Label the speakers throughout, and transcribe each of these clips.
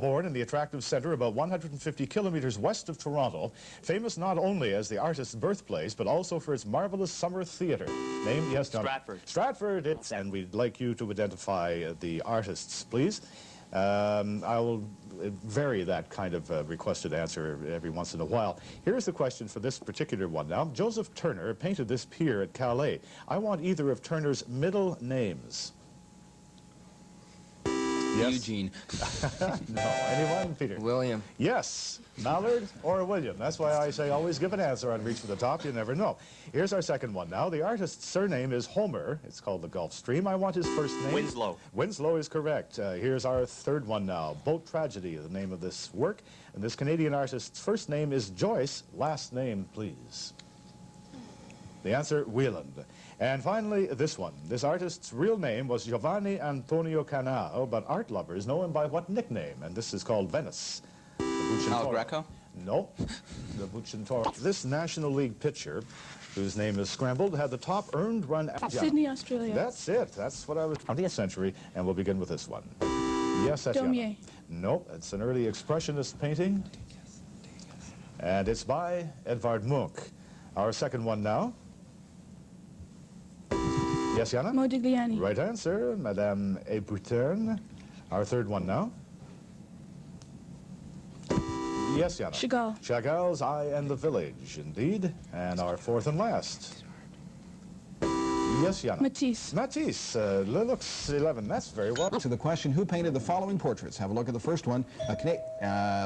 Speaker 1: Born in the attractive centre about 150 kilometres west of Toronto, famous not only as the artist's birthplace, but also for its marvellous summer theatre. Name, yes, John?
Speaker 2: Stratford.
Speaker 1: Stratford, and we'd like you to identify the artists, please. I will vary that kind of requested answer every once in a while. Here's the question for this particular one now. Joseph Turner painted this pier at Calais. I want either of Turner's middle names. Yes.
Speaker 3: Eugene.
Speaker 1: No. Anyone? Peter?
Speaker 3: William.
Speaker 1: Yes. Mallard or William. That's why I say always give an answer on Reach for the Top. You never know. Here's our second one now. The artist's surname is Homer. It's called the Gulf Stream. I want his first name.
Speaker 2: Winslow.
Speaker 1: Winslow is correct. Here's our third one now. Boat Tragedy, the name of this work. And this Canadian artist's first name is Joyce. Last name, please. The answer, Wheeland. And finally, this one. This artist's real name was Giovanni Antonio Canao, but art lovers know him by what nickname? And this is called Venice.
Speaker 3: Al Greco?
Speaker 1: No, the Bucentoro. This National League pitcher, whose name is scrambled, had the top earned run...
Speaker 4: Sydney, Australia.
Speaker 1: That's it. That's what I was... 20th century, and we'll begin with this one. Yes, that's
Speaker 4: Daumier.
Speaker 1: No, it's an early expressionist painting, and it's by Edvard Munch. Our second one now. Yes, Yana?
Speaker 4: Modigliani.
Speaker 1: Right answer, Madame Ebutin. Our third one now. Yes, Yana?
Speaker 4: Chagall.
Speaker 1: Chagall's I and the Village, indeed. And our fourth and last. Yes, Yana?
Speaker 4: Matisse.
Speaker 1: Matisse, Lilux 11. That's very well.
Speaker 5: To the question, who painted the following portraits? Have a look at the first one.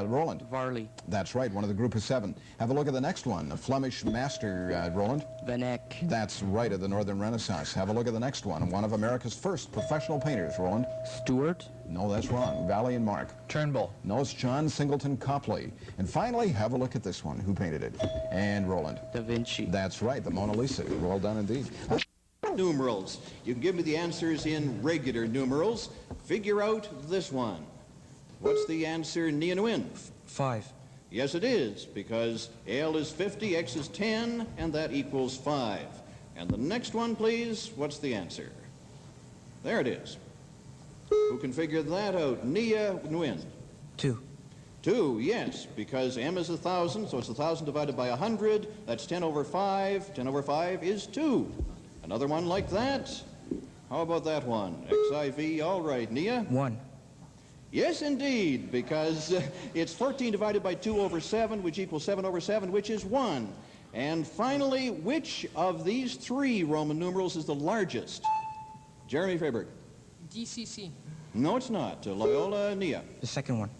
Speaker 5: Roland.
Speaker 3: Varley.
Speaker 5: That's right, one of the group of 7. Have a look at the next one. A Flemish master, Roland.
Speaker 3: Van Eyck.
Speaker 5: That's right, of the Northern Renaissance. Have a look at the next one. One of America's first professional painters, Roland.
Speaker 3: Stewart.
Speaker 5: No, that's wrong. Valley and Mark.
Speaker 3: Turnbull.
Speaker 5: No, it's John Singleton Copley. And finally, have a look at this one. Who painted it? And Roland.
Speaker 3: Da Vinci.
Speaker 5: That's right, the Mona Lisa. Well done indeed.
Speaker 6: Numerals. You can give me the answers in regular numerals. Figure out this one. What's the answer, Nia Nguyen?
Speaker 3: 5.
Speaker 6: Yes, it is, because L is 50, X is 10, and that equals 5. And the next one, please, what's the answer? There it is. Who can figure that out? Nia Nguyen.
Speaker 3: 2.
Speaker 6: 2, yes, because M is 1,000, so it's 1,000 divided by 100. That's 10 over 5. 10 over 5 is 2. Another one like that? How about that one? XIV, all right. Nia?
Speaker 3: 1.
Speaker 6: Yes, indeed, because it's 14 divided by 2 over 7, which equals 7 over 7, which is 1. And finally, which of these 3 Roman numerals is the largest? Jeremy Faberg.
Speaker 7: DCC.
Speaker 6: No, it's not. Loyola, Nia.
Speaker 3: The second one.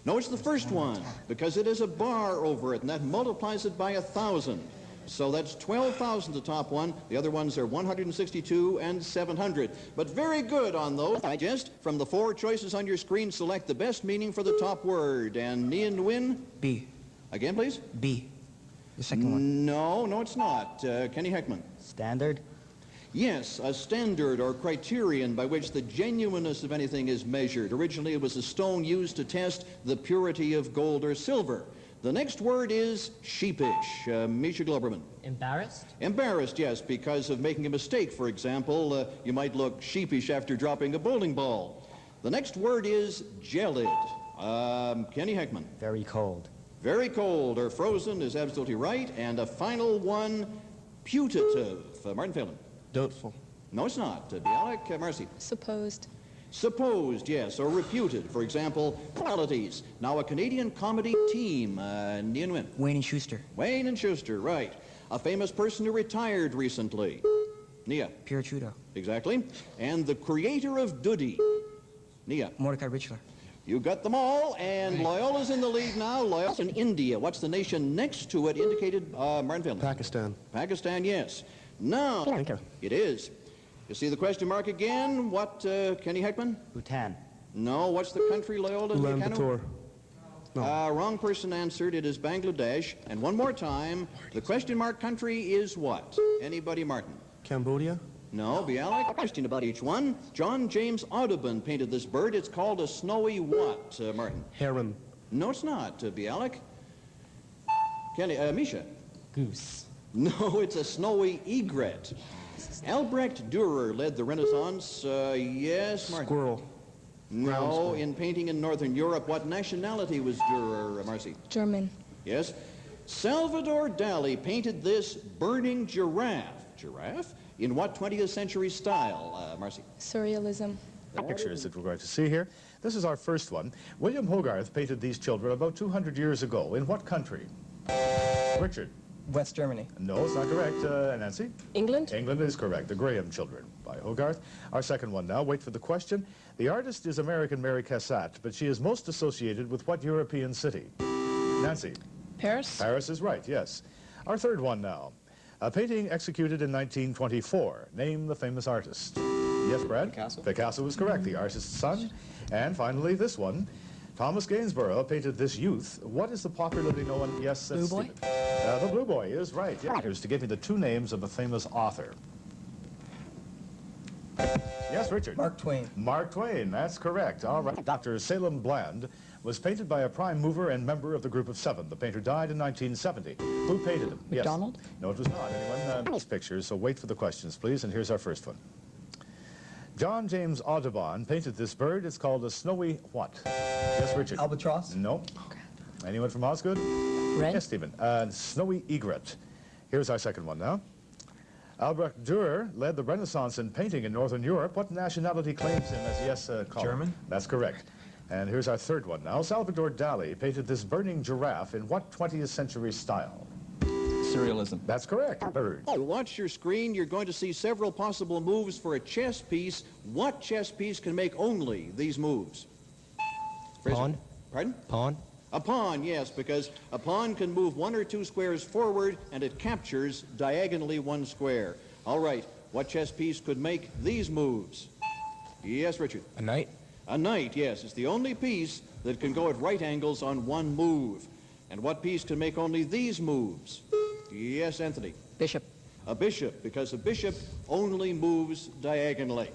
Speaker 6: No, it's the first one, because it is a bar over it, and that multiplies it by 1,000. So that's 12,000 the top one. The other ones are 162 and 700. But very good on those. Digest. From the 4 choices on your screen, select the best meaning for the top word. And Nia Nguyen?
Speaker 3: B.
Speaker 6: Again, please?
Speaker 3: B. The second one.
Speaker 6: No, it's not. Kenny Heckman?
Speaker 3: Standard.
Speaker 6: Yes, a standard or criterion by which the genuineness of anything is measured. Originally, it was a stone used to test the purity of gold or silver. The next word is sheepish. Misha Globerman.
Speaker 7: Embarrassed?
Speaker 6: Embarrassed, yes, because of making a mistake. For example, you might look sheepish after dropping a bowling ball. The next word is gelid. Kenny Heckman.
Speaker 3: Very cold.
Speaker 6: Very cold or frozen is absolutely right. And a final one, putative. Martin Phelan.
Speaker 3: Doubtful.
Speaker 6: No, it's not. Bialik, Marcy.
Speaker 4: Supposed.
Speaker 6: Supposed, yes, or reputed. For example, qualities. Now, a Canadian comedy team. Nia Nguyen.
Speaker 3: Wayne and Schuster.
Speaker 6: Wayne and Schuster, right. A famous person who retired recently. Nia.
Speaker 3: Pierre Trudeau.
Speaker 6: Exactly. And the creator of Doody. Nia.
Speaker 3: Mordecai Richler.
Speaker 6: You got them all, and Loyola's in the lead now. Loyola's in India. What's the nation next to it indicated? Martin Phelan.
Speaker 8: Pakistan.
Speaker 6: Pakistan, yes. Now, it is. You see the question mark again? What, Kenny Heckman?
Speaker 3: Bhutan.
Speaker 6: No, what's the country, Loyola?
Speaker 8: Ulaanbaatar. No.
Speaker 6: Wrong person answered. It is Bangladesh. And one more time, the question mark country is what? Anybody, Martin?
Speaker 8: Cambodia.
Speaker 6: No, Bialik. A question about each one. John James Audubon painted this bird. It's called a snowy what, Martin?
Speaker 8: Heron.
Speaker 6: No, it's not, Bialik. Kenny, Misha?
Speaker 7: Goose.
Speaker 6: No, it's a snowy egret. Albrecht Dürer led the Renaissance. Yes, Martin.
Speaker 8: Squirrel.
Speaker 6: No, in painting in Northern Europe, what nationality was Dürer, Marcy?
Speaker 2: German.
Speaker 6: Yes. Salvador Dali painted this burning giraffe. Giraffe? In what 20th century style, Marcy?
Speaker 2: Surrealism.
Speaker 1: Pictures that we're going to see here. This is our first one. William Hogarth painted these children about 200 years ago. In what country? Richard?
Speaker 3: West Germany.
Speaker 1: No, it's not correct. Nancy?
Speaker 2: England?
Speaker 1: England is correct. The Graham Children by Hogarth. Our second one now. Wait for the question. The artist is American Mary Cassatt, but she is most associated with what European city? Nancy?
Speaker 2: Paris?
Speaker 1: Paris is right, yes. Our third one now. A painting executed in 1924. Name the famous artist. Yes, Brad?
Speaker 3: Picasso.
Speaker 1: Picasso is correct, the artist's son. And finally, this one. Thomas Gainsborough painted this youth. What is the popularly known... Yes,
Speaker 7: Blue Boy?
Speaker 1: The Blue Boy is right. Yeah. Here's to give me the two names of a famous author. Yes, Richard?
Speaker 3: Mark Twain.
Speaker 1: Mark Twain, that's correct. All right. Dr. Salem Bland was painted by a prime mover and member of the Group of Seven. The painter died in 1970. Who painted him?
Speaker 7: Macdonald?
Speaker 1: Yes. No, it was not. Anyone? These pictures, so wait for the questions, please. And here's our first one. John James Audubon painted this bird. It's called a snowy what? Yes, Richard?
Speaker 3: Albatross.
Speaker 1: No. Anyone from Osgoode?
Speaker 7: Red?
Speaker 1: Yes, Stephen. Snowy egret. Here's our second one now. Albrecht Dürer led the Renaissance in painting in Northern Europe. What nationality claims him as Colin?
Speaker 3: German.
Speaker 1: That's correct. And here's our third one now. Salvador Dali painted this burning giraffe in what 20th century style?
Speaker 3: Surrealism.
Speaker 1: That's correct. Bird.
Speaker 6: Watch your screen. You're going to see several possible moves for a chess piece. What chess piece can make only these moves? Fraser?
Speaker 8: Pawn.
Speaker 6: Pardon?
Speaker 8: Pawn.
Speaker 6: A pawn, yes, because a pawn can move 1 or 2 squares forward and it captures diagonally 1 square. All right, what chess piece could make these moves? Yes, Richard?
Speaker 8: A knight.
Speaker 6: A knight, yes. It's the only piece that can go at right angles on one move. And what piece can make only these moves? Yes, Anthony?
Speaker 7: Bishop.
Speaker 6: A bishop, because a bishop only moves diagonally.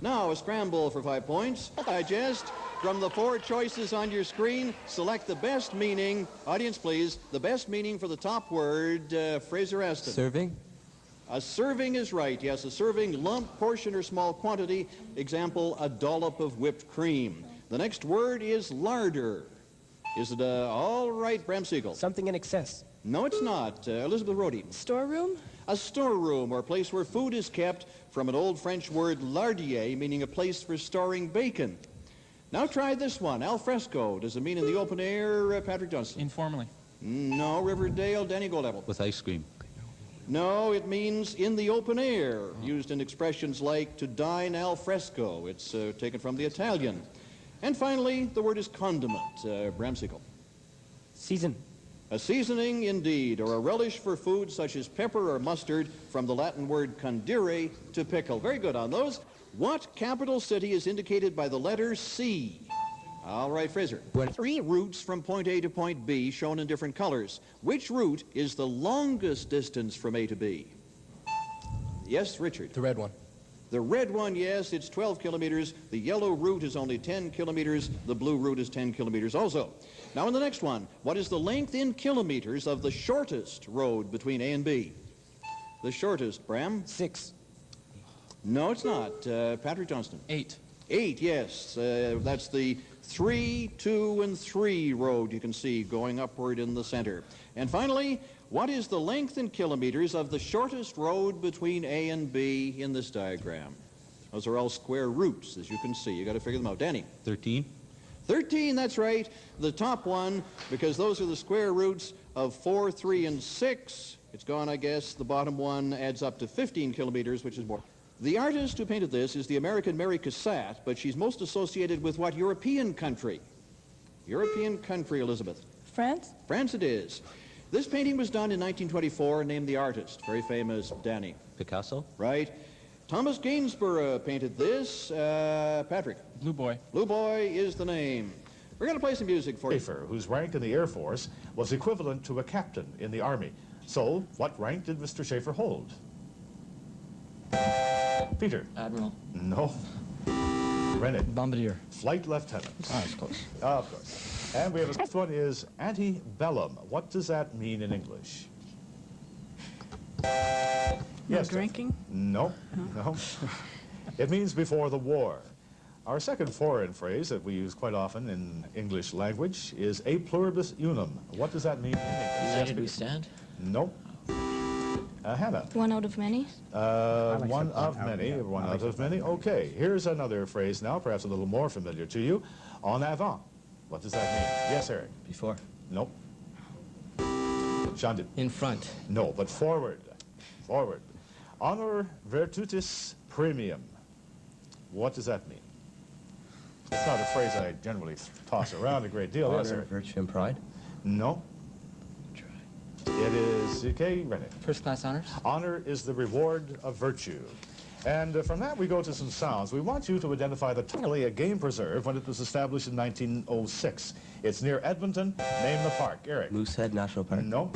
Speaker 6: Now, a scramble for 5 points. Digest. From the 4 choices on your screen, select the best meaning. Audience, please. The best meaning for the top word, Fraser Aston.
Speaker 8: Serving.
Speaker 6: A serving is right. Yes, a serving, lump, portion, or small quantity. Example, a dollop of whipped cream. The next word is larder. Is it all right, Bram Siegel?
Speaker 7: Something in excess.
Speaker 6: No, it's not. Elizabeth Rhodey.
Speaker 2: Storeroom?
Speaker 6: A storeroom, or place where food is kept, from an old French word lardier, meaning a place for storing bacon. Now try this one. Al fresco. Does it mean in the open air, Patrick Johnson?
Speaker 4: Informally.
Speaker 6: No. Riverdale, Danny Goldapple.
Speaker 4: With ice cream.
Speaker 6: No, it means in the open air, used in expressions like to dine al fresco. It's taken from the Italian. And finally, the word is condiment. Bram Siegel.
Speaker 7: Season.
Speaker 6: A seasoning, indeed, or a relish for food such as pepper or mustard, from the Latin word condire, to pickle. Very good on those. What capital city is indicated by the letter C? All right, Fraser. 3 routes from point A to point B, shown in different colors. Which route is the longest distance from A to B? Yes, Richard.
Speaker 8: The red one.
Speaker 6: The red one, yes, it's 12 kilometers. The yellow route is only 10 kilometers. The blue route is 10 kilometers also. Now, in the next one, what is the length in kilometers of the shortest road between A and B? The shortest, Bram?
Speaker 7: 6.
Speaker 6: No, it's not. Patrick Johnston.
Speaker 4: 8.
Speaker 6: 8, yes. That's the 3, 2, and 3 road you can see going upward in the center. And finally, what is the length in kilometers of the shortest road between A and B in this diagram? Those are all square routes, as you can see. You got to figure them out. Danny?
Speaker 4: 13.
Speaker 6: 13, that's right. The top one, because those are the square roots of 4, 3, and 6. It's gone, I guess. The bottom one adds up to 15 kilometers, which is more. The artist who painted this is the American Mary Cassatt, but she's most associated with what European country? European country, Elizabeth.
Speaker 2: France?
Speaker 6: France it is. This painting was done in 1924. Name the artist. Very famous, Danny.
Speaker 4: Picasso.
Speaker 6: Right. Thomas Gainsborough painted this. Patrick.
Speaker 4: Blue Boy.
Speaker 6: Blue Boy is the name. We're going to play some music for you.
Speaker 1: Schaefer, whose rank in the Air Force was equivalent to a captain in the Army. So, what rank did Mr. Schaefer hold? Peter?
Speaker 4: Admiral.
Speaker 1: No. Rennie?
Speaker 3: Bombardier.
Speaker 1: Flight lieutenant.
Speaker 3: Ah, that's close.
Speaker 1: Of course. And we have a next one is antebellum. What does that mean in English? Yes,
Speaker 9: drinking?
Speaker 1: No, no. It means before the war. Our second foreign phrase that we use quite often in English language is a pluribus unum. What does that mean in English?
Speaker 2: United we stand?
Speaker 1: Nope. Hannah.
Speaker 4: One out of many?
Speaker 1: One of many. One out of many. Okay, here's another phrase now, perhaps a little more familiar to you. En avant. What does that mean? Yes, Eric.
Speaker 3: Before.
Speaker 1: Nope. Shandit.
Speaker 2: In front.
Speaker 1: No, but forward. Forward. Honor virtutis premium. What does that mean? It's not a phrase I generally toss around a great deal. Yes,
Speaker 3: Honor,
Speaker 1: Eric.
Speaker 3: virtue, and pride.
Speaker 1: No. It is, okay, Rennie.
Speaker 3: First class honors.
Speaker 1: Honor is the reward of virtue. And from that we go to some sounds. We want you to identify the a game preserve when it was established in 1906. It's near Edmonton. Name the park. Eric.
Speaker 3: Moosehead National Park.
Speaker 1: No.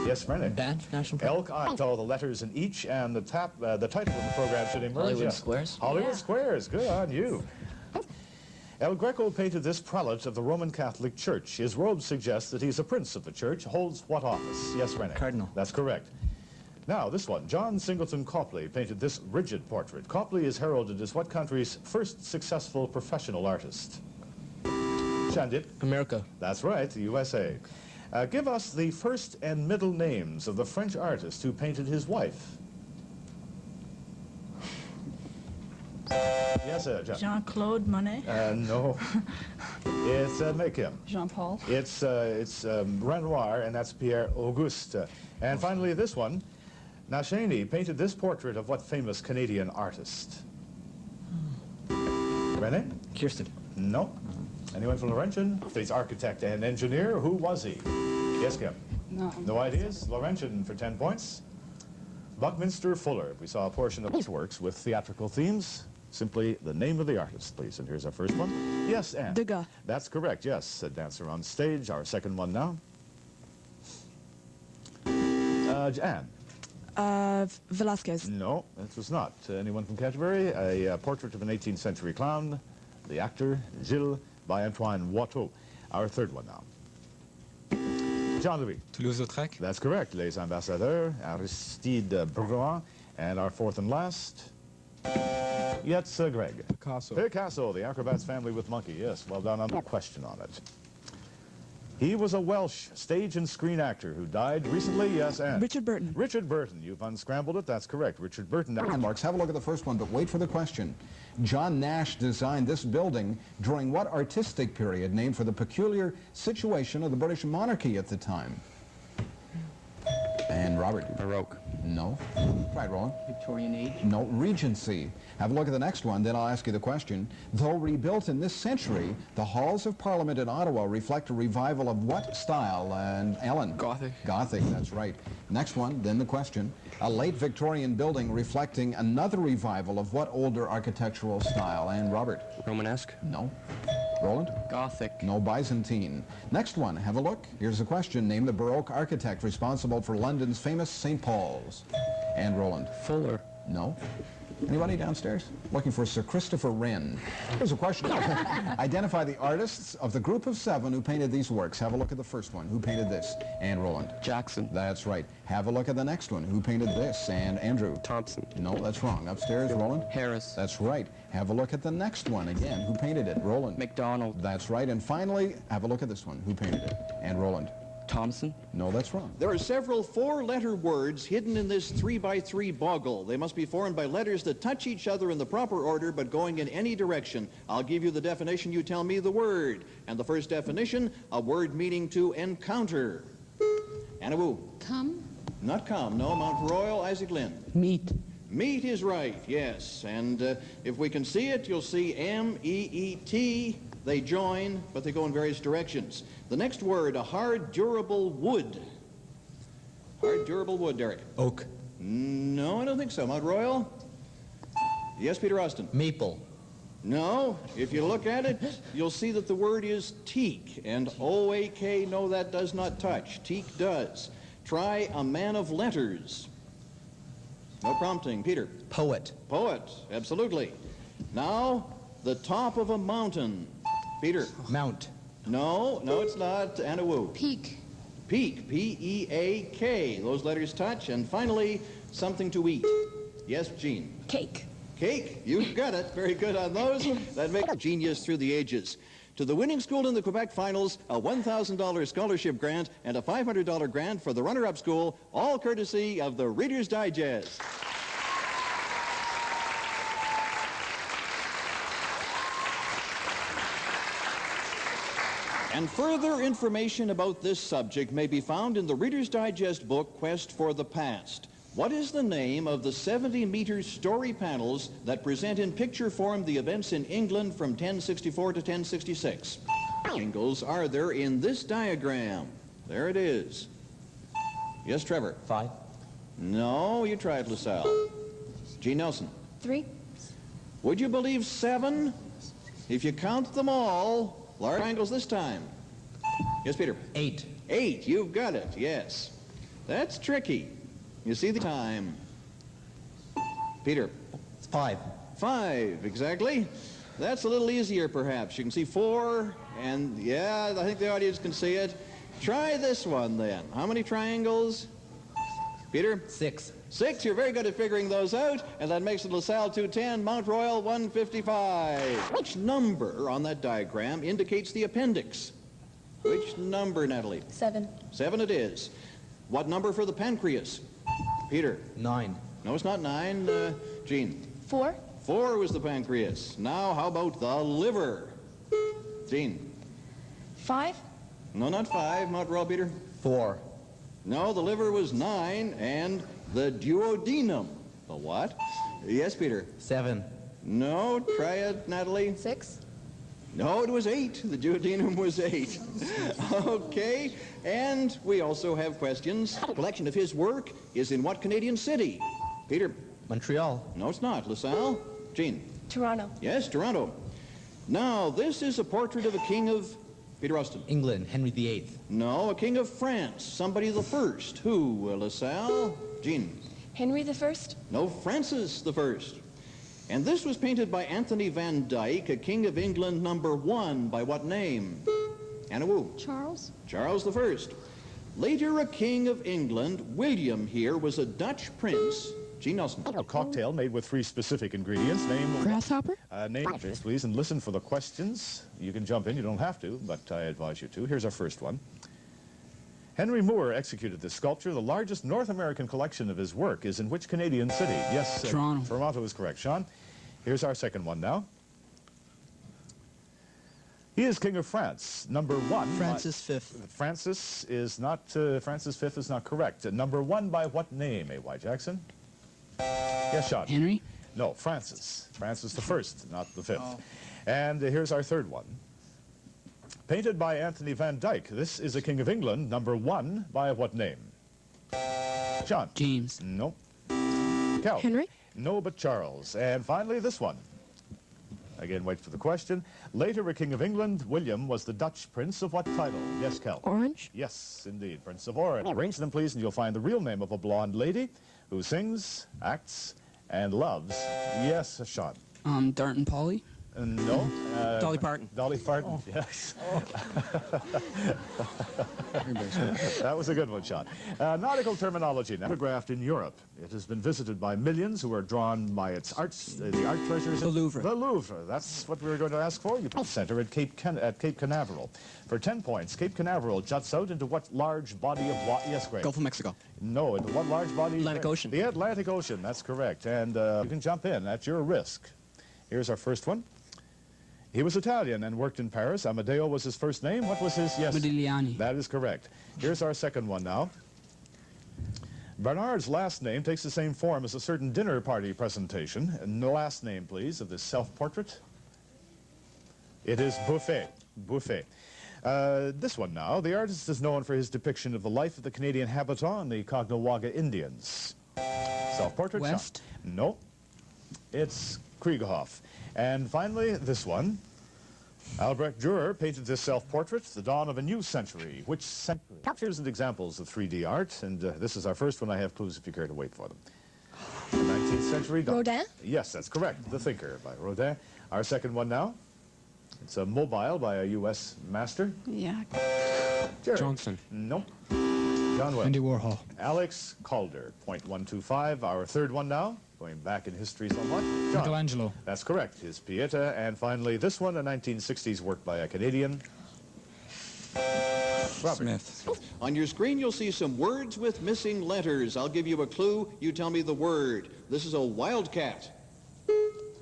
Speaker 1: Yes, Rennie.
Speaker 2: Banff National Park.
Speaker 1: Elk Island. All the letters in each, and the title of the program should emerge.
Speaker 2: Hollywood
Speaker 1: Yes.
Speaker 2: Squares.
Speaker 1: Hollywood Squares. Good on you. El Greco painted this prelate of the Roman Catholic Church. His robes suggest that he's a prince of the church. Holds what office? Yes, Rennie.
Speaker 3: Cardinal.
Speaker 1: That's correct. Now, this one. John Singleton Copley painted this rigid portrait. Copley is heralded as what country's first successful professional artist? Shandit.
Speaker 2: America.
Speaker 1: That's right, the USA. Give us the first and middle names of the French artist who painted his wife. Yes, John.
Speaker 9: Jean-Claude Monet.
Speaker 1: No. It's make him.
Speaker 9: Jean-Paul.
Speaker 1: It's Renoir, and that's Pierre Auguste. And finally, this one. Nashani painted this portrait of what famous Canadian artist? Rennie?
Speaker 3: Kirsten.
Speaker 1: No. Anyone from Laurentian? He's architect and engineer. Who was he? Yes, Kim.
Speaker 9: No.
Speaker 1: No ideas? Laurentian for 10 points. Buckminster Fuller. We saw a portion of his works with theatrical themes. Simply the name of the artist, please. And here's our first one. Yes, Anne.
Speaker 9: Degas.
Speaker 1: That's correct, yes. A dancer on stage. Our second one now. Anne.
Speaker 9: Velasquez.
Speaker 1: No, that was not. Anyone from Canterbury? A portrait of an 18th century clown. The actor, Gilles, by Antoine Watteau. Our third one now. Jean-Louis.
Speaker 10: Toulouse-Lautrec.
Speaker 1: That's correct. Les Ambassadeurs, Aristide Bruin. And our fourth and last. Yes, Greg.
Speaker 8: Picasso.
Speaker 1: Picasso, the acrobat's family with monkey. Yes, well done on the question on it. He was a Welsh stage and screen actor who died recently. Yes, and
Speaker 9: Richard Burton.
Speaker 1: Richard Burton. You've unscrambled it. That's correct. Richard Burton.
Speaker 5: Marks, have a look at the first one, but wait for the question. John Nash designed this building during what artistic period named for the peculiar situation of the British monarchy at the time? And Robert.
Speaker 8: Baroque.
Speaker 5: No. Try it, Roland.
Speaker 2: Victorian age.
Speaker 5: No, Regency. Have a look at the next one, then I'll ask you the question. Though rebuilt in this century, the halls of Parliament in Ottawa reflect a revival of what style? And Ellen?
Speaker 2: Gothic.
Speaker 5: Gothic, that's right. Next one, then the question. A late Victorian building reflecting another revival of what older architectural style? And Robert?
Speaker 8: Romanesque.
Speaker 5: No. Roland?
Speaker 2: Gothic.
Speaker 5: No, Byzantine. Next one, have a look. Here's the question. Name the Baroque architect responsible for London's famous St. Paul's. And Roland?
Speaker 2: Fuller.
Speaker 5: No. Anybody downstairs? Looking for Sir Christopher Wren. Here's a question. Identify the artists of the group of 7 who painted these works. Have a look at the first one. Who painted this? And Roland?
Speaker 2: Jackson.
Speaker 5: That's right. Have a look at the next one. Who painted this? And Andrew?
Speaker 8: Thompson.
Speaker 5: No, that's wrong. Upstairs, Roland?
Speaker 2: Harris.
Speaker 5: That's right. Have a look at the next one. Again, who painted it? Roland?
Speaker 2: Macdonald.
Speaker 5: That's right. And finally, have a look at this one. Who painted it? And Roland?
Speaker 2: Thompson.
Speaker 5: No, that's wrong.
Speaker 6: There are several 4-letter words hidden in this 3x3 boggle. They must be formed by letters that touch each other in the proper order but going in any direction. I'll give you the definition, you tell me the word. And the first definition, a word meaning to encounter. Anna Wu.
Speaker 4: Come.
Speaker 6: Not come, no. Mount Royal, Isaac Lynn.
Speaker 2: Meat.
Speaker 6: Meat is right, yes. And if we can see it, you'll see M-E-E-T. They join, but they go in various directions. The next word, a hard, durable wood. Hard, durable wood, Derek.
Speaker 10: Oak.
Speaker 6: No, I don't think so. Mount Royal? Yes, Peter Austin.
Speaker 2: Maple.
Speaker 6: No. If you look at it, you'll see that the word is teak. And O-A-K, no, that does not touch. Teak does. Try a man of letters. No prompting. Peter.
Speaker 2: Poet.
Speaker 6: Poet, absolutely. Now, the top of a mountain. Peter.
Speaker 2: Mount.
Speaker 6: No, it's not. Anna Wu.
Speaker 4: Peak.
Speaker 6: Peak, P-E-A-K. Those letters touch. And finally, something to eat. Yes, Jean.
Speaker 9: Cake.
Speaker 6: Cake, you've got it. Very good on those. That makes genius through the ages. To the winning school in the Quebec finals, a $1,000 scholarship grant and a $500 grant for the runner-up school, all courtesy of the Reader's Digest. And further information about this subject may be found in the Reader's Digest book, Quest for the Past. What is the name of the 70-meter story panels that present in picture form the events in England from 1064 to 1066? Angles are there in this diagram? There it is. Yes, Trevor?
Speaker 3: 5.
Speaker 6: No, you tried LaSalle. G. Nelson?
Speaker 2: 3.
Speaker 6: Would you believe 7? If you count them all, large angles this time. Yes, Peter?
Speaker 3: 8.
Speaker 6: 8, you've got it, yes. That's tricky. You see the time. Peter?
Speaker 3: It's 5.
Speaker 6: 5, exactly. That's a little easier, perhaps. You can see 4, and yeah, I think the audience can see it. Try this one, then. How many triangles? Peter?
Speaker 3: 6.
Speaker 6: 6, you're very good at figuring those out, and that makes it LaSalle 210, Mount Royal 155. Which number on that diagram indicates the appendix? Which number, Natalie?
Speaker 2: 7.
Speaker 6: 7 it is. What number for the pancreas? Peter?
Speaker 3: 9.
Speaker 6: No, it's not 9. Jean?
Speaker 2: 4.
Speaker 6: 4 was the pancreas. Now, how about the liver? Jean?
Speaker 2: 5.
Speaker 6: No, not 5. Mount Royal, Peter?
Speaker 3: 4.
Speaker 6: No, the liver was 9, and the duodenum. The what? Yes, Peter?
Speaker 3: 7.
Speaker 6: No, try it, Natalie.
Speaker 2: 6.
Speaker 6: No, it was 8. The duodenum was 8. Okay, and we also have questions. A collection of his work is in what Canadian city? Peter?
Speaker 3: Montreal.
Speaker 6: No, it's not. LaSalle? Jean?
Speaker 2: Toronto.
Speaker 6: Yes, Toronto. Now, this is a portrait of a king of... Peter Austin?
Speaker 3: England. Henry VIII.
Speaker 6: No, a king of France. Somebody the first. Who? LaSalle? Jean?
Speaker 2: Henry I.
Speaker 6: No, Francis the First. And this was painted by Anthony Van Dyck, a king of England #1. By what name? Anna Wu.
Speaker 2: Charles.
Speaker 6: Charles the First. Later a king of England, William here, was a Dutch prince. G. Nelson.
Speaker 1: A cocktail made with 3 specific ingredients. Name...
Speaker 9: Grasshopper?
Speaker 1: Name, please, and listen for the questions. You can jump in. You don't have to, but I advise you to. Here's our first one. Henry Moore executed this sculpture. The largest North American collection of his work is in which Canadian city? Yes,
Speaker 8: Toronto.
Speaker 1: Toronto is correct. Sean, here's our second one now. He is King of France, #1.
Speaker 8: Francis V.
Speaker 1: Francis is not, Francis V is not correct. #1 by what name, A.Y. Jackson? Yes, Sean.
Speaker 8: Henry?
Speaker 1: No, Francis. Francis the First, not the 5th. And here's our third one. Painted by Anthony Van Dyck. This is a King of England, #1 by what name? Sean.
Speaker 8: James.
Speaker 1: No. Cal.
Speaker 9: Henry?
Speaker 1: No, but Charles. And finally, this one. Again, wait for the question. Later a King of England, William was the Dutch prince of what title? Yes, Cal.
Speaker 9: Orange?
Speaker 1: Yes, indeed, Prince of Orange. Arrange them, please, and you'll find the real name of a blonde lady who sings, acts, and loves. Yes, Sean.
Speaker 8: Dart and Polly?
Speaker 1: No.
Speaker 8: Dolly Parton.
Speaker 1: Dolly Parton, yes. That was a good one, Sean. Nautical terminology, now photographed in Europe. It has been visited by millions who are drawn by its arts, the art treasures.
Speaker 8: The Louvre.
Speaker 1: The Louvre. That's what we were going to ask for. You put center at Cape Canaveral. For 10 points, Cape Canaveral juts out into what large body of water? Yes, Greg.
Speaker 8: Gulf of Mexico.
Speaker 1: No, into what large body?
Speaker 8: Atlantic Ocean.
Speaker 1: The Atlantic Ocean, that's correct. And you can jump in at your risk. Here's our first one. He was Italian and worked in Paris. Amadeo was his first name. What was his? Yes.
Speaker 8: Modigliani.
Speaker 1: That is correct. Here's our second one now. Bernard's last name takes the same form as a certain dinner party presentation. And the last name, please, of this self-portrait. It is Buffet. Buffet. This one now. The artist is known for his depiction of the life of the Canadian habitant, the Caughnawaga Indians. Self-portrait.
Speaker 8: West?
Speaker 1: Shot. No. It's Krieghoff. And finally, this one. Albrecht Dürer painted this self-portrait, the dawn of a new century. Which century? Here's some examples of 3D art, and this is our first one. I have clues if you care to wait for them. The 19th century.
Speaker 2: Rodin?
Speaker 1: Yes, that's correct. The Thinker by Rodin. Our second one now. It's a mobile by a U.S. master.
Speaker 9: Yeah.
Speaker 1: Jerry.
Speaker 8: Johnson.
Speaker 1: No. John Webb.
Speaker 8: Andy Warhol.
Speaker 1: Alex Calder, .125. Our third one now. Going back in history somewhat. John.
Speaker 4: Michelangelo.
Speaker 1: That's correct. His Pieta. And finally, this one, a 1960s work by a Canadian. Robert.
Speaker 8: Smith.
Speaker 6: On your screen, you'll see some words with missing letters. I'll give you a clue. You tell me the word. This is a wildcat.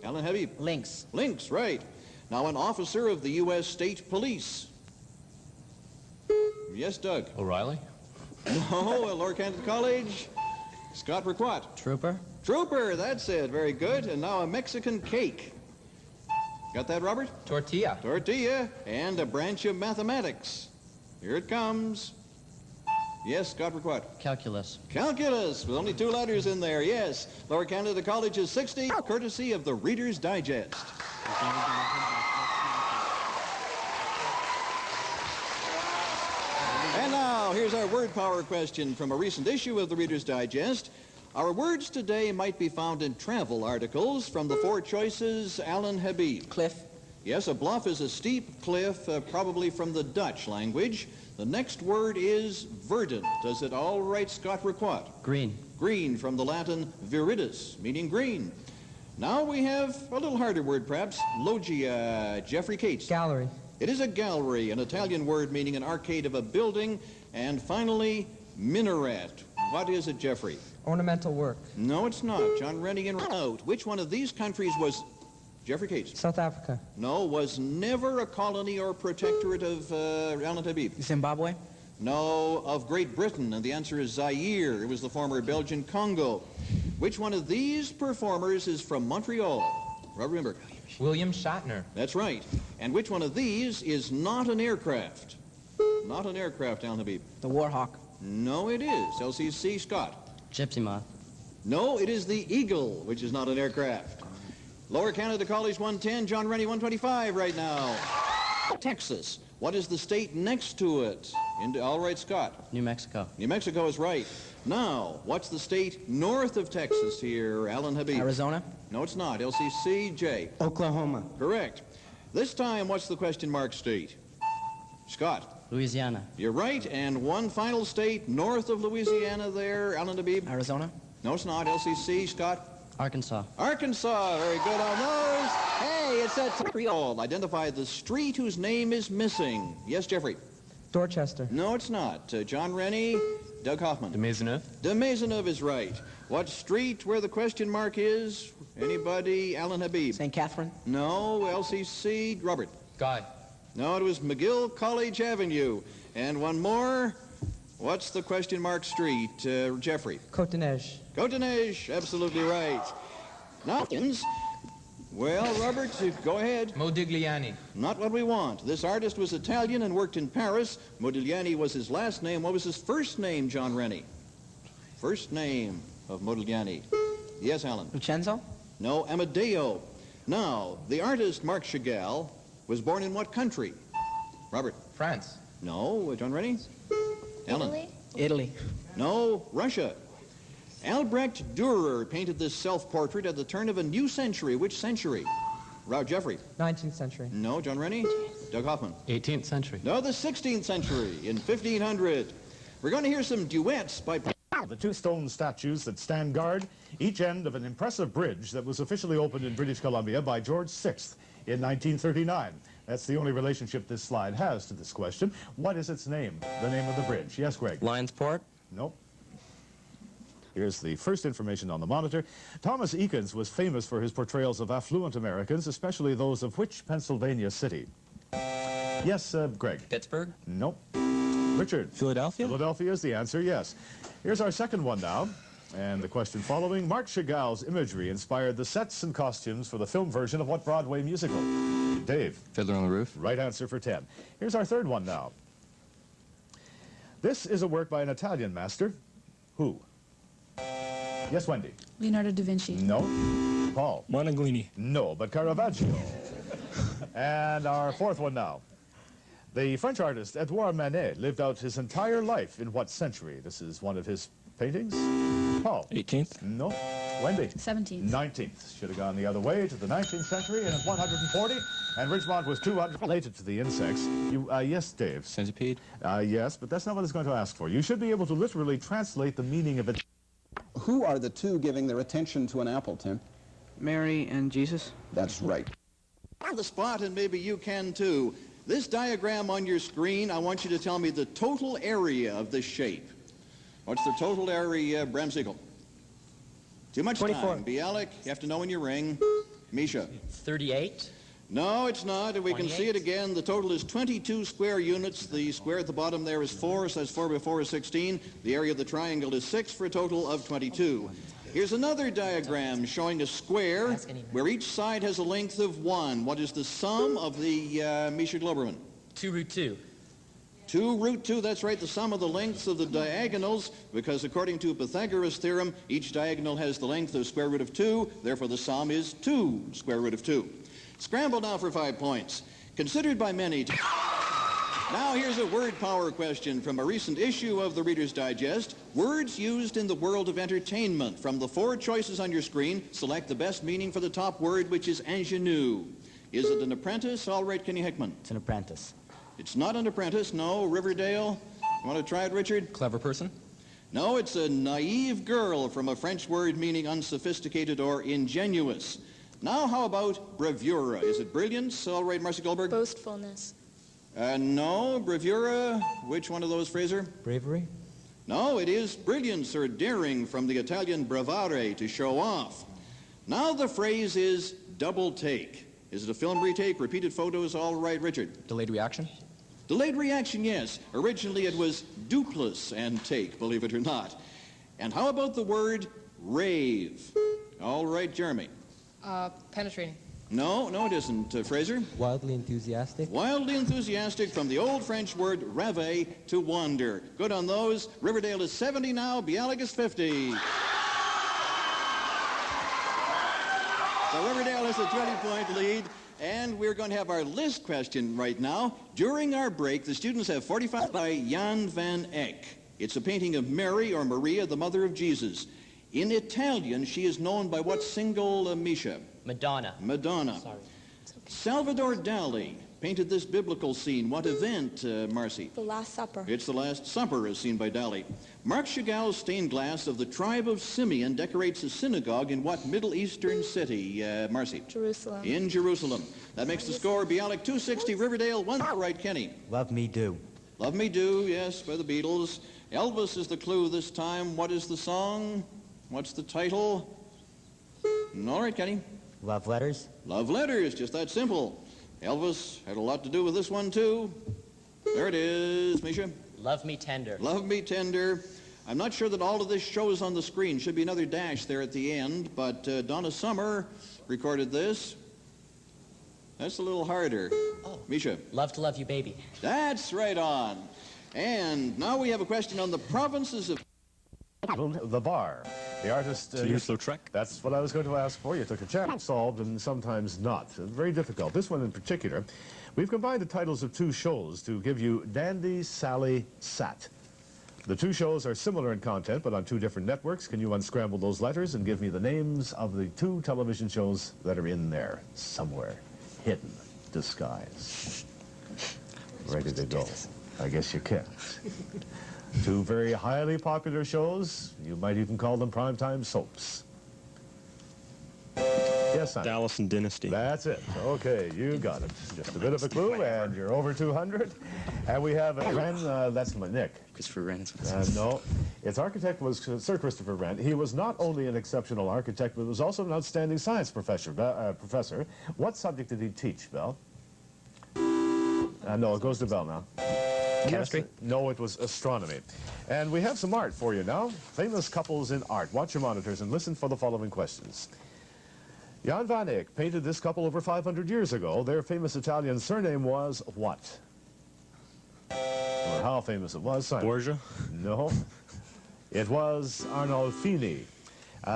Speaker 6: Alan Habib.
Speaker 3: Lynx.
Speaker 6: Lynx, right. Now, an officer of the U.S. State Police. Yes, Doug.
Speaker 3: O'Reilly.
Speaker 6: No, Lower Canada College. Scott Raquat.
Speaker 3: Trooper.
Speaker 6: Trooper, that's it. Very good. And now a Mexican cake. Got that, Robert?
Speaker 3: Tortilla.
Speaker 6: Tortilla and a branch of mathematics. Here it comes. Yes, Scott Raquat.
Speaker 3: Calculus.
Speaker 6: Calculus, with only 2 letters in there, yes. Lower Canada College is 60, courtesy of the Reader's Digest. And now, here's our word power question from a recent issue of the Reader's Digest. Our words today might be found in travel articles. From the 4 choices, Alan Habib.
Speaker 3: Cliff.
Speaker 6: Yes, a bluff is a steep cliff, probably from the Dutch language. The next word is verdant. Does it all right, Scott Raquat?
Speaker 3: Green.
Speaker 6: Green, from the Latin viridis, meaning green. Now we have a little harder word, perhaps. Loggia. Jeffrey Cates.
Speaker 7: Gallery.
Speaker 6: It is a gallery, an Italian word meaning an arcade of a building. And finally, minaret. What is it, Jeffrey?
Speaker 7: Ornamental work.
Speaker 6: No, it's not. John Rennie and out. Which one of these countries was... Jeffrey Cates.
Speaker 7: South Africa.
Speaker 6: No, was never a colony or protectorate of Alan Habib.
Speaker 3: Zimbabwe.
Speaker 6: No, of Great Britain, and the answer is Zaire. It was the former Belgian Congo. Which one of these performers is from Montreal? Rob Rimberg.
Speaker 3: William Shatner.
Speaker 6: That's right. And which one of these is not an aircraft? Not an aircraft, Alan Habib.
Speaker 3: The Warhawk.
Speaker 6: No, it is. LCC Scott.
Speaker 3: Gypsy Moth.
Speaker 6: No, it is the Eagle, which is not an aircraft. Lower Canada College 110, John Rennie 125 right now. Texas. What is the state next to it? All right, Scott.
Speaker 3: New Mexico.
Speaker 6: New Mexico is right. Now, what's the state north of Texas here, Alan Habib?
Speaker 3: Arizona.
Speaker 6: No, it's not. LCC, J.
Speaker 7: Oklahoma.
Speaker 6: Correct. This time, what's the question mark state? Scott.
Speaker 3: Louisiana.
Speaker 6: You're right. And one final state north of Louisiana there, Alan Habib.
Speaker 3: Arizona.
Speaker 6: No, it's not. LCC, Scott.
Speaker 3: Arkansas.
Speaker 6: Arkansas, very good on those. Hey, it's at Montreal. Identify the street whose name is missing. Yes, Jeffrey?
Speaker 7: Dorchester.
Speaker 6: No, it's not. John Rennie, Doug Hoffman.
Speaker 3: De Maisonneuve.
Speaker 6: De Maisonneuve is right. What street where the question mark is? Anybody? Alan Habib?
Speaker 3: St. Catherine.
Speaker 6: No, LCC, Robert?
Speaker 3: Guy.
Speaker 6: No, it was McGill College Avenue. And one more. What's the question mark street, Jeffrey?
Speaker 7: Cotoneige.
Speaker 6: Cotoneige, absolutely right. Now, well, Robert, go ahead.
Speaker 3: Modigliani.
Speaker 6: Not what we want. This artist was Italian and worked in Paris. Modigliani was his last name. What was his first name, John Rennie? First name of Modigliani. Yes, Alan?
Speaker 3: Vincenzo.
Speaker 6: No, Amadeo. Now, the artist Marc Chagall was born in what country? Robert?
Speaker 3: France.
Speaker 6: No, John Rennie? Alan?
Speaker 2: Italy?
Speaker 3: Italy.
Speaker 6: No, Russia. Albrecht Dürer painted this self-portrait at the turn of a new century. Which century? Jeffrey?
Speaker 7: 19th century.
Speaker 6: No, John Rennie? Doug Hoffman?
Speaker 3: 18th century.
Speaker 6: No, the 16th century, in 1500. We're going to hear some duets by...
Speaker 1: The 2 stone statues that stand guard each end of an impressive bridge that was officially opened in British Columbia by George VI in 1939. That's the only relationship this slide has to this question. What is its name? The name of the bridge. Yes, Greg?
Speaker 3: Lionsport.
Speaker 1: Nope. Here's the first information on the monitor. Thomas Eakins was famous for his portrayals of affluent Americans, especially those of which Pennsylvania city? Yes, Greg?
Speaker 3: Pittsburgh.
Speaker 1: Nope. Richard?
Speaker 4: Philadelphia?
Speaker 1: Philadelphia is the answer, yes. Here's our second one now. And the question following, Marc Chagall's imagery inspired the sets and costumes for the film version of what Broadway musical? Dave?
Speaker 3: Fiddler on the Roof.
Speaker 1: Right answer for 10. Here's our third one now. This is a work by an Italian master. Who? Yes, Wendy?
Speaker 9: Leonardo da Vinci.
Speaker 1: No. Paul?
Speaker 4: Monaglini.
Speaker 1: No, but Caravaggio. And our fourth one now. The French artist Edouard Manet lived out his entire life in what century? This is one of his paintings. Paul?
Speaker 4: 18th.
Speaker 1: No. Wendy?
Speaker 9: 17th.
Speaker 1: 19th. Should have gone the other way to the 19th century and at 140. And Ridgemont was 200. Related to the insects. Yes, Dave?
Speaker 3: Centipede.
Speaker 1: Yes, but that's not what it's going to ask for. You should be able to literally translate the meaning of it.
Speaker 5: Who are the two giving their attention to an apple, Tim?
Speaker 8: Mary and Jesus.
Speaker 5: That's right.
Speaker 6: On the spot, and maybe you can too. This diagram on your screen, I want you to tell me the total area of this shape. What's the total area, Bram Siegel? Too much
Speaker 7: 24.
Speaker 6: time. Bialik, you have to know when you ring. Misha.
Speaker 3: 38.
Speaker 6: No, it's not. And we can
Speaker 3: 28.
Speaker 6: see it again. The total is 22 square units. The square at the bottom there is 4, so that's 4 by 4 is 16. The area of the triangle is 6 for a total of 22. Here's another diagram showing a square where each side has a length of 1. What is the sum of the Misha Globerman?
Speaker 3: 2 root 2.
Speaker 6: 2 root 2, that's right, the sum of the lengths of the diagonals, because according to Pythagoras' theorem, each diagonal has the length of square root of 2, therefore the sum is 2 square root of 2. Scramble now for 5 points. Considered by many... Now here's a word power question from a recent issue of the Reader's Digest. Words used in the world of entertainment. From the 4 choices on your screen, select the best meaning for the top word, which is ingenue. Is it an apprentice? All right, Kenny Hickman.
Speaker 3: It's an apprentice.
Speaker 6: It's not an apprentice, no. Riverdale, you want to try it, Richard?
Speaker 3: Clever person.
Speaker 6: No, it's a naive girl, from a French word meaning unsophisticated or ingenuous. Now how about bravura? Is it brilliance? All right, Marcy Goldberg.
Speaker 2: Boastfulness.
Speaker 6: No, bravura. Which one of those, Fraser?
Speaker 7: Bravery.
Speaker 6: No, it is brilliance or daring, from the Italian bravare, to show off. Now the phrase is double take. Is it a film retake, repeated photos? All right, Richard.
Speaker 3: Delayed reaction.
Speaker 6: Delayed reaction, yes. Originally it was dupless and take, believe it or not. And how about the word rave? All right, Jeremy.
Speaker 4: Penetrating.
Speaker 6: No, it isn't. Fraser?
Speaker 7: Wildly enthusiastic.
Speaker 6: Wildly enthusiastic, from the old French word rêver, to wander. Good on those. Riverdale is 70 now. Bialik is 50. So Riverdale has a 20-point lead. And we're going to have our list question right now. During our break, the students have 45 by Jan van Eyck. It's a painting of Mary, or Maria, the mother of Jesus. In Italian, she is known by what single, Misha?
Speaker 3: Madonna.
Speaker 6: Madonna.
Speaker 3: Sorry.
Speaker 6: Salvador Dali painted this biblical scene. What event, Marcy?
Speaker 2: The Last Supper.
Speaker 6: It's the Last Supper, as seen by Dali. Marc Chagall's stained glass of the tribe of Simeon decorates a synagogue in what Middle Eastern city, Marcy?
Speaker 2: Jerusalem.
Speaker 6: In Jerusalem. That makes the score Bialik 260, Riverdale 1. All right, Kenny.
Speaker 3: Love Me Do.
Speaker 6: Love Me Do, yes, by the Beatles. Elvis is the clue this time. What is the song? What's the title? All right, Kenny.
Speaker 3: Love Letters.
Speaker 6: Love Letters, just that simple. Elvis had a lot to do with this one, too. There it is, Misha.
Speaker 3: Love Me Tender.
Speaker 6: Love Me Tender. I'm not sure that all of this shows on the screen. Should be another dash there at the end, but Donna Summer recorded this. That's a little harder.
Speaker 3: Oh.
Speaker 6: Misha.
Speaker 3: Love to Love You Baby.
Speaker 6: That's right on. And now we have a question on the provinces of...
Speaker 1: The bar. The artist...
Speaker 10: Toulouse-Lautrec?
Speaker 1: That's what I was going to ask for. You took a chance. Solved and sometimes not. Very difficult. This one in particular. We've combined the titles of 2 shows to give you Dandy, Sally, Sat. The 2 shows are similar in content, but on 2 different networks. Can you unscramble those letters and give me the names of the 2 television shows that are in there somewhere? Hidden. Disguise. Ready to go. I guess you can. 2 very highly popular shows. You might even call them primetime soaps. Yes, Simon.
Speaker 10: Dallas and Dynasty.
Speaker 1: That's it. Okay, you got it. Just a bit of a clue, and you're over 200. And we have Wren, that's Nick.
Speaker 8: Christopher Wren.
Speaker 1: No, its architect was Sir Christopher Wren. He was not only an exceptional architect, but was also an outstanding science professor. What subject did he teach, Bell? No, it goes to Bell now.
Speaker 3: Chemistry?
Speaker 1: Yes, no, it was astronomy. And we have some art for you now. Famous couples in art. Watch your monitors and listen for the following questions. Jan van Eyck painted this couple over 500 years ago. Their famous Italian surname was what? Or how famous it was, Simon?
Speaker 10: Borgia?
Speaker 1: No. It was Arnolfini.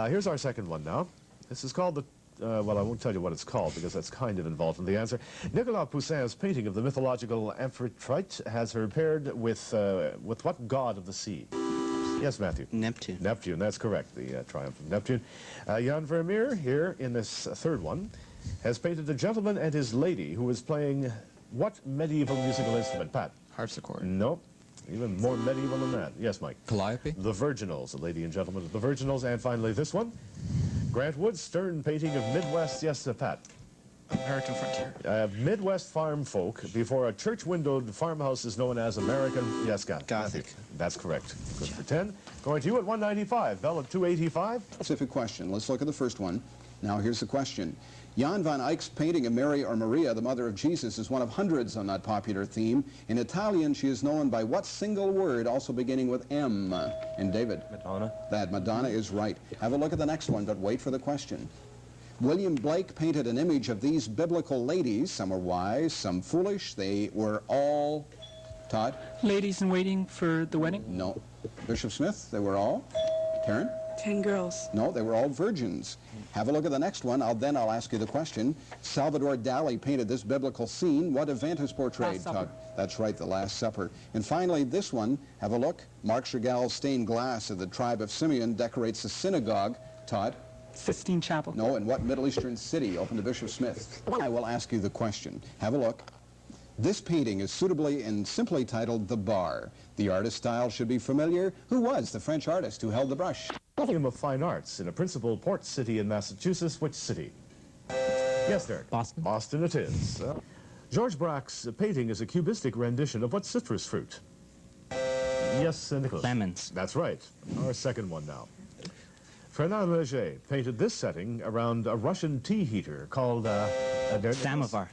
Speaker 1: Here's our second one now. This is called the... well, I won't tell you what it's called because that's kind of involved in the answer. Nicolas Poussin's painting of the mythological Amphitrite has her paired with what god of the sea? Yes, Matthew.
Speaker 8: Neptune.
Speaker 1: Neptune, that's correct, the triumph of Neptune. Jan Vermeer, here in this third one, has painted a gentleman and his lady who is playing what medieval musical instrument, Pat?
Speaker 8: Harpsichord.
Speaker 1: No. Even more medieval than that. Yes, Mike.
Speaker 4: Calliope?
Speaker 1: The Virginals, lady and gentlemen of the Virginals. And finally, this one. Grant Wood's stern painting of Midwest, yes, Pat.
Speaker 4: American frontier.
Speaker 1: Midwest farm folk before a church-windowed farmhouse is known as American, yes,
Speaker 4: Gothic.
Speaker 1: That's correct. Good for 10. Going to you at 195. Bell at 285.
Speaker 5: Specific question. Let's look at the first one. Now here's the question. Jan van Eyck's painting of Mary or Maria, the mother of Jesus, is one of hundreds on that popular theme. In Italian, she is known by what single word, also beginning with M? And David?
Speaker 3: Madonna.
Speaker 5: That Madonna is right. Have a look at the next one, but wait for the question. William Blake painted an image of these biblical ladies. Some were wise, some foolish. They were all... Todd?
Speaker 10: Ladies in waiting for the wedding?
Speaker 5: No. Bishop Smith? They were all? Karen?
Speaker 9: 10 girls.
Speaker 5: No, they were all virgins. Have a look at the next one. I'll ask you the question. Salvador Dali painted this biblical scene. What event is portrayed, Todd? That's right, the Last Supper. And finally, this one. Have a look. Marc Chagall's stained glass of the tribe of Simeon decorates the synagogue. Todd?
Speaker 10: Sistine Chapel.
Speaker 5: No, in what Middle Eastern city open to Bishop Smith? I will ask you the question. Have a look. This painting is suitably and simply titled The Bar. The artist's style should be familiar. Who was the French artist who held the brush?
Speaker 1: Museum of Fine Arts in a principal port city in Massachusetts. Which city? Yes, Derek.
Speaker 3: Boston.
Speaker 1: Boston it is. George Braque's painting is a cubistic rendition of what citrus fruit? Yes, Nicholas.
Speaker 3: Lemons.
Speaker 1: That's right. Our second one now. Fernand Léger painted this setting around a Russian tea heater called
Speaker 3: Samovar.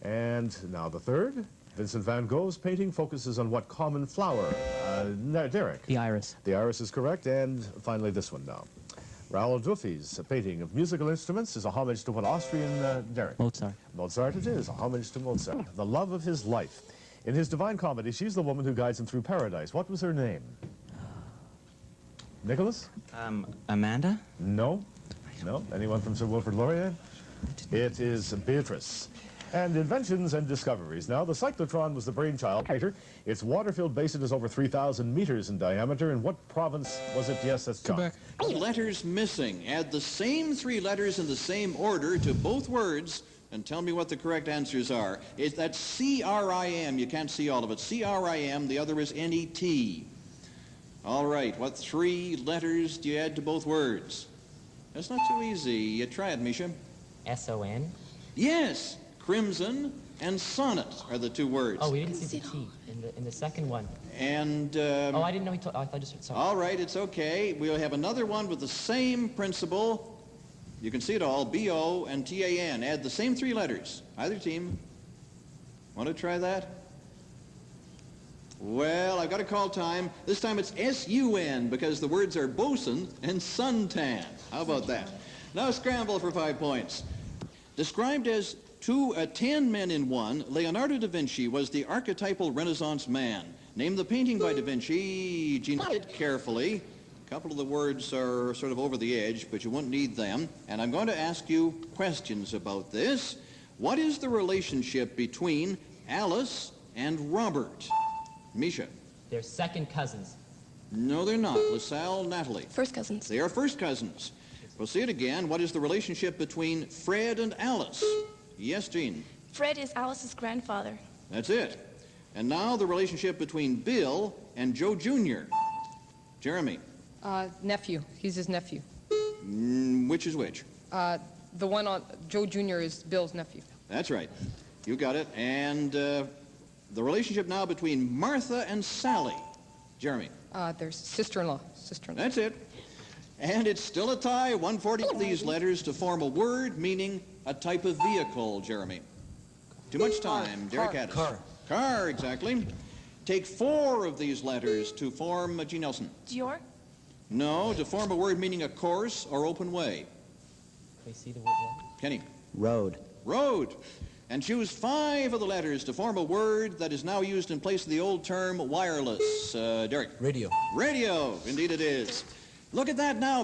Speaker 1: And now the third. Vincent van Gogh's painting focuses on what common flower? Derek.
Speaker 3: The iris.
Speaker 1: The iris is correct. And finally this one now. Raoul Dufy's painting of musical instruments is a homage to what Austrian, Derek?
Speaker 3: Mozart.
Speaker 1: Mozart it is, a homage to Mozart. The love of his life. In his Divine Comedy, she's the woman who guides him through paradise. What was her name? Nicholas?
Speaker 3: Amanda?
Speaker 1: No. No? Anyone from Sir Wilfrid Laurier? It is Beatrice. And inventions and discoveries. Now, the cyclotron was the brainchild. Its water-filled basin is over 3,000 meters in diameter. In what province was it? Yes, that's John.
Speaker 4: Quebec.
Speaker 6: Letters missing. Add the same 3 letters in the same order to both words and tell me what the correct answers are. That's C-R-I-M. You can't see all of it. C-R-I-M. The other is N-E-T. All right. What 3 letters do you add to both words? That's not too easy. Try it, Misha.
Speaker 3: S-O-N?
Speaker 6: Yes. Crimson and sonnet are the 2 words.
Speaker 3: Oh, we didn't see the T in the second one.
Speaker 6: And...
Speaker 3: oh, I didn't know he told... I thought just... Sorry.
Speaker 6: All right, it's okay. We'll have another one with the same principle. You can see it all. B-O and T-A-N. Add the same 3 letters. Either team. Want to try that? Well, I've got to call time. This time it's S-U-N because the words are bosun and suntan. How about that? Now scramble for 5 points. Described as 10 men in one, Leonardo da Vinci was the archetypal Renaissance man. Name the painting by da Vinci. Gene, carefully. A couple of the words are sort of over the edge, but you won't need them. And I'm going to ask you questions about this. What is the relationship between Alice and Robert? Misha.
Speaker 3: They're second cousins.
Speaker 6: No, they're not. Lasalle, Natalie.
Speaker 2: First cousins.
Speaker 6: They are first cousins. We'll see it again. What is the relationship between Fred and Alice? Yes, Jean.
Speaker 2: Fred is Alice's grandfather.
Speaker 6: That's it. And now the relationship between Bill and Joe Jr. Jeremy.
Speaker 7: Nephew. He's his nephew.
Speaker 6: Which is which?
Speaker 7: The one on Joe Jr. is Bill's nephew.
Speaker 6: That's right. You got it. And the relationship now between Martha and Sally. Jeremy.
Speaker 7: There's sister-in-law. Sister-in-law.
Speaker 6: That's it. And it's still a tie. 140 of these letters to form a word meaning a type of vehicle, Jeremy. Too much time. Derek Addis.
Speaker 4: Car.
Speaker 6: Car, exactly. Take 4 of these letters to form G. Nelson.
Speaker 2: Dior?
Speaker 6: No, to form a word meaning a course or open way.
Speaker 3: Can we see the word?
Speaker 6: Kenny.
Speaker 3: Road.
Speaker 6: Road. And choose 5 of the letters to form a word that is now used in place of the old term wireless. Derek.
Speaker 4: Radio.
Speaker 6: Radio. Indeed it is. Look at that now.